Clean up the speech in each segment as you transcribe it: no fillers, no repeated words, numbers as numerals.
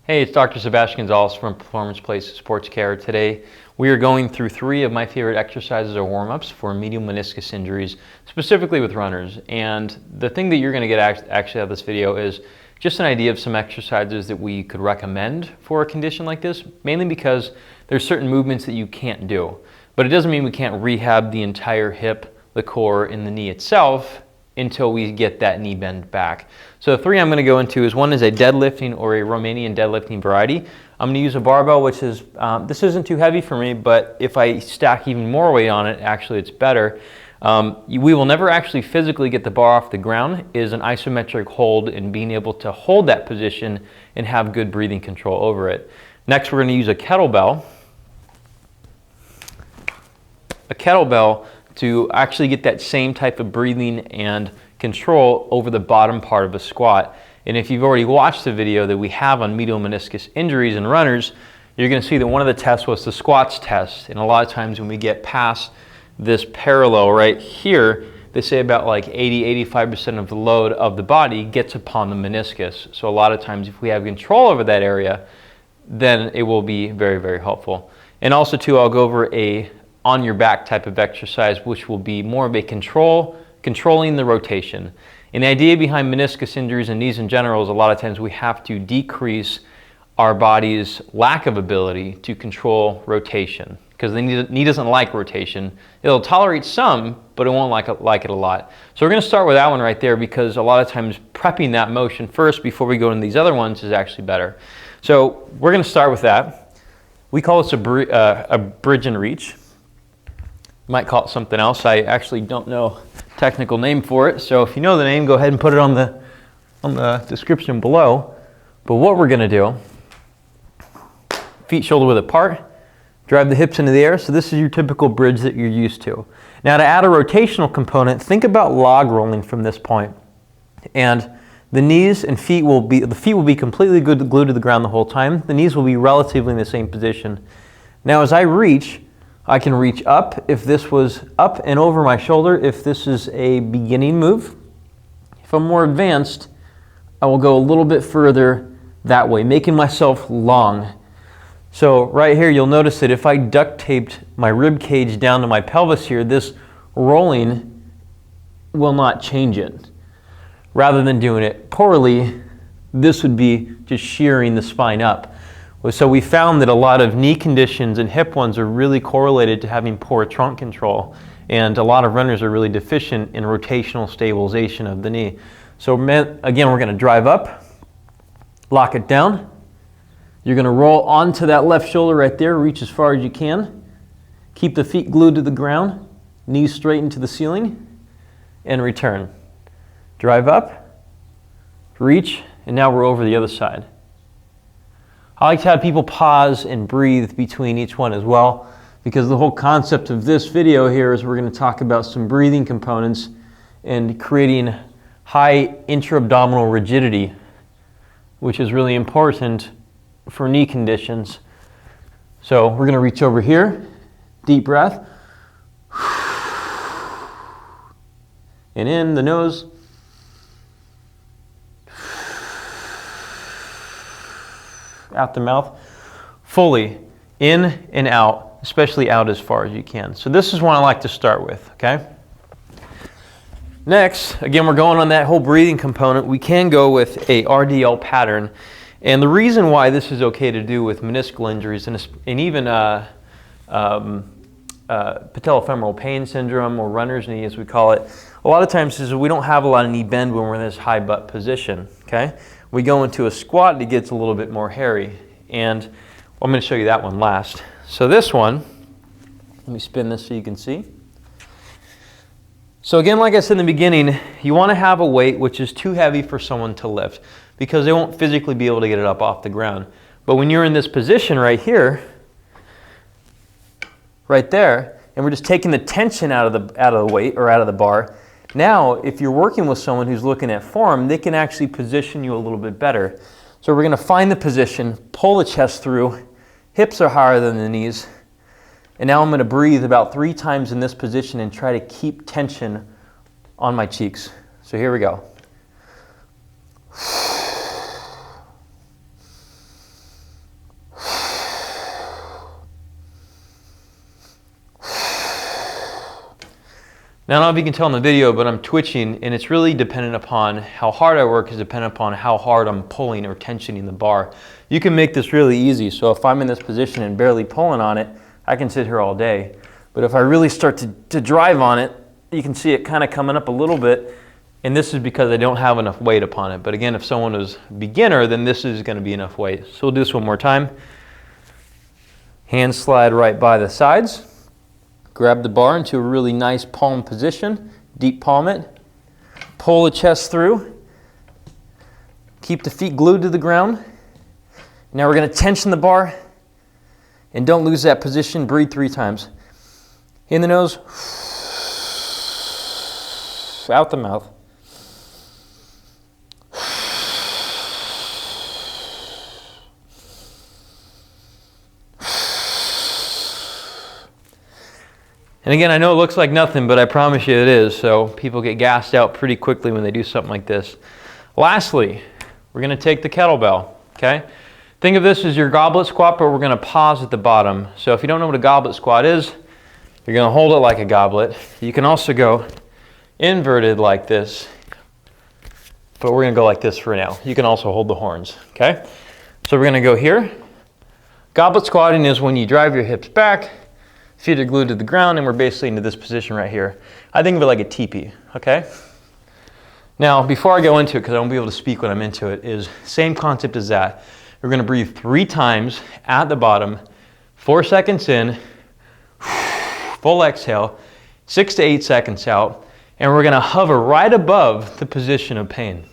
Hey, it's Dr. Sebastian Gonzalez from Performance Place Sports Care. Today we are going through 3 of my favorite exercises or warm-ups for medial meniscus injuries, specifically with runners. And the thing that you're going to get actually out of this video is just an idea of some exercises that we could recommend for a condition like this, mainly because there's certain movements that you can't do. But it doesn't mean we can't rehab the entire hip, the core, and the knee itself until we get that knee bend back. So the 3 I'm going to go into is one is a deadlifting or a Romanian deadlifting variety. I'm going to use a barbell, which is, this isn't too heavy for me, but if I stack even more weight on it, actually it's better. We will never actually physically get the bar off the ground. It is an isometric hold and being able to hold that position and have good breathing control over it. Next, we're going to use a kettlebell. A kettlebell to actually get that same type of breathing and control over the bottom part of a squat. And if you've already watched the video that we have on medial meniscus injuries in runners, you're going to see that one of the tests was the squats test. And a lot of times when we get past this parallel right here, they say about like 80–85% of the load of the body gets upon the meniscus. So a lot of times if we have control over that area, then it will be very, very helpful. And also too, I'll go over a on your back type of exercise, which will be more of a controlling the rotation. And the idea behind meniscus injuries and knees in general is a lot of times we have to decrease our body's lack of ability to control rotation, because the knee doesn't like rotation. It'll tolerate some, but it won't like it a lot. So we're going to start with that one right there, because a lot of times prepping that motion first before we go into these other ones is actually better. So we're going to start with that. We call this a bridge and reach. Might call it something else. I actually don't know technical name for it, so if you know the name, go ahead and put it on the description below. But what we're going to do, feet shoulder width apart, drive the hips into the air. So this is your typical bridge that you're used to. Now to add a rotational component, think about log rolling from this point. And the knees and feet will be completely glued to the ground the whole time. The knees will be relatively in the same position. Now as I reach, I can reach up if this was up and over my shoulder, if this is a beginning move. If I'm more advanced, I will go a little bit further that way, making myself long. So right here, you'll notice that if I duct taped my rib cage down to my pelvis here, this rolling will not change it. Rather than doing it poorly, this would be just shearing the spine up. So we found that a lot of knee conditions and hip ones are really correlated to having poor trunk control, and a lot of runners are really deficient in rotational stabilization of the knee. So again, we're going to drive up, lock it down. You're going to roll onto that left shoulder right there, reach as far as you can. Keep the feet glued to the ground, knees straight into the ceiling, and return. Drive up, reach, and now we're over the other side. I like to have people pause and breathe between each one as well, because the whole concept of this video here is we're going to talk about some breathing components and creating high intra-abdominal rigidity, which is really important for knee conditions. So we're going to reach over here, deep breath, and in the nose, out the mouth, fully in and out, especially out as far as you can. So this is one I like to start with, okay? Next, again, we're going on that whole breathing component. We can go with a RDL pattern. And the reason why this is okay to do with meniscal injuries and even patellofemoral pain syndrome, or runner's knee as we call it, a lot of times is we don't have a lot of knee bend when we're in this high butt position, okay? We go into a squat, it gets a little bit more hairy. And I'm going to show you that one last. So this one, let me spin this so you can see. So again, like I said in the beginning, you want to have a weight which is too heavy for someone to lift, because they won't physically be able to get it up off the ground. But when you're in this position right here, right there, and we're just taking the tension out of the weight or out of the bar, now if you're working with someone who's looking at form, they can actually position you a little bit better. So we're going to find the position, pull the chest through, hips are higher than the knees, and now I'm going to breathe about 3 times in this position and try to keep tension on my cheeks. So here we go. Now, I don't know if you can tell in the video, but I'm twitching, and it's really dependent upon how hard I work is dependent upon how hard I'm pulling or tensioning the bar. You can make this really easy. So if I'm in this position and barely pulling on it, I can sit here all day. But if I really start to drive on it, you can see it kind of coming up a little bit, and this is because I don't have enough weight upon it. But again, if someone is a beginner, then this is going to be enough weight. So we'll do this one more time. Hand slide right by the sides. Grab the bar into a really nice palm position, deep palm it, pull the chest through, keep the feet glued to the ground. Now we're going to tension the bar, and don't lose that position. Breathe 3 times. In the nose, out the mouth. And again, I know it looks like nothing, but I promise you it is. So people get gassed out pretty quickly when they do something like this. Lastly, we're going to take the kettlebell, okay? Think of this as your goblet squat, but we're going to pause at the bottom. So if you don't know what a goblet squat is, you're going to hold it like a goblet. You can also go inverted like this, but we're going to go like this for now. You can also hold the horns, okay? So we're going to go here. Goblet squatting is when you drive your hips back, feet are glued to the ground, and we're basically into this position right here. I think of it like a teepee, okay? Now, before I go into it, because I won't be able to speak when I'm into it, is same concept as that. We're going to breathe 3 times at the bottom, 4 seconds in, full exhale, 6 to 8 seconds out, and we're going to hover right above the position of pain,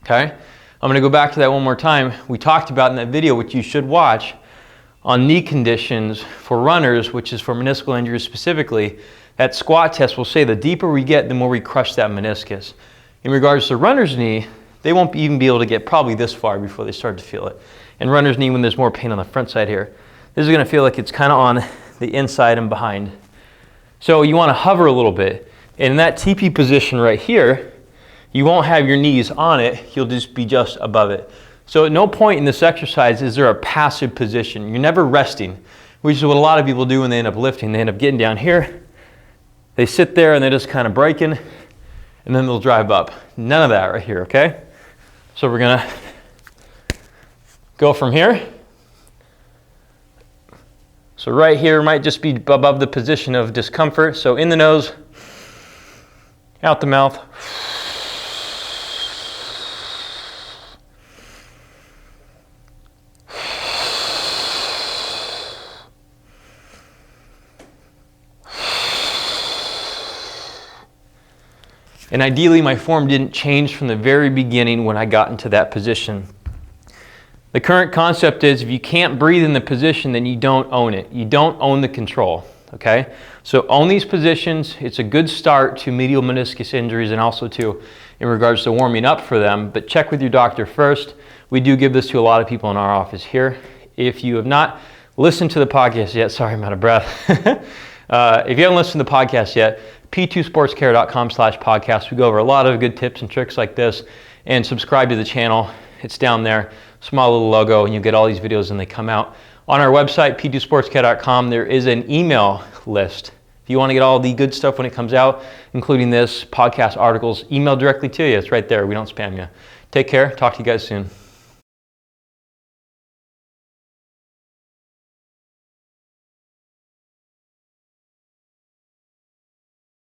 okay? I'm going to go back to that one more time. We talked about in that video, which you should watch, on knee conditions for runners, which is for meniscal injuries specifically, that squat test will say the deeper we get, the more we crush that meniscus. In regards to runner's knee, they won't even be able to get probably this far before they start to feel it. And runner's knee, when there's more pain on the front side here, this is going to feel like it's kind of on the inside and behind. So you want to hover a little bit. And in that TP position right here, you won't have your knees on it, you'll just be just above it. So at no point in this exercise is there a passive position. You're never resting, which is what a lot of people do when they end up lifting. They end up getting down here, they sit there and they're just kind of breaking, and then they'll drive up. None of that right here, okay? So we're gonna go from here. So right here might just be above the position of discomfort. So in the nose, out the mouth. And ideally, my form didn't change from the very beginning when I got into that position. The current concept is if you can't breathe in the position, then you don't own it. You don't own the control, okay? So own these positions. It's a good start to medial meniscus injuries and also to in regards to warming up for them, but check with your doctor first. We do give this to a lot of people in our office here. If you have not listened to the podcast yet, sorry, I'm out of breath. If you haven't listened to the podcast yet, p2sportscare.com/podcast. We go over a lot of good tips and tricks like this, and subscribe to the channel. It's down there, small little logo, and you get all these videos and they come out. On our website, p2sportscare.com, there is an email list. If you want to get all the good stuff when it comes out, including this, podcast articles, email directly to you. It's right there. We don't spam you. Take care. Talk to you guys soon.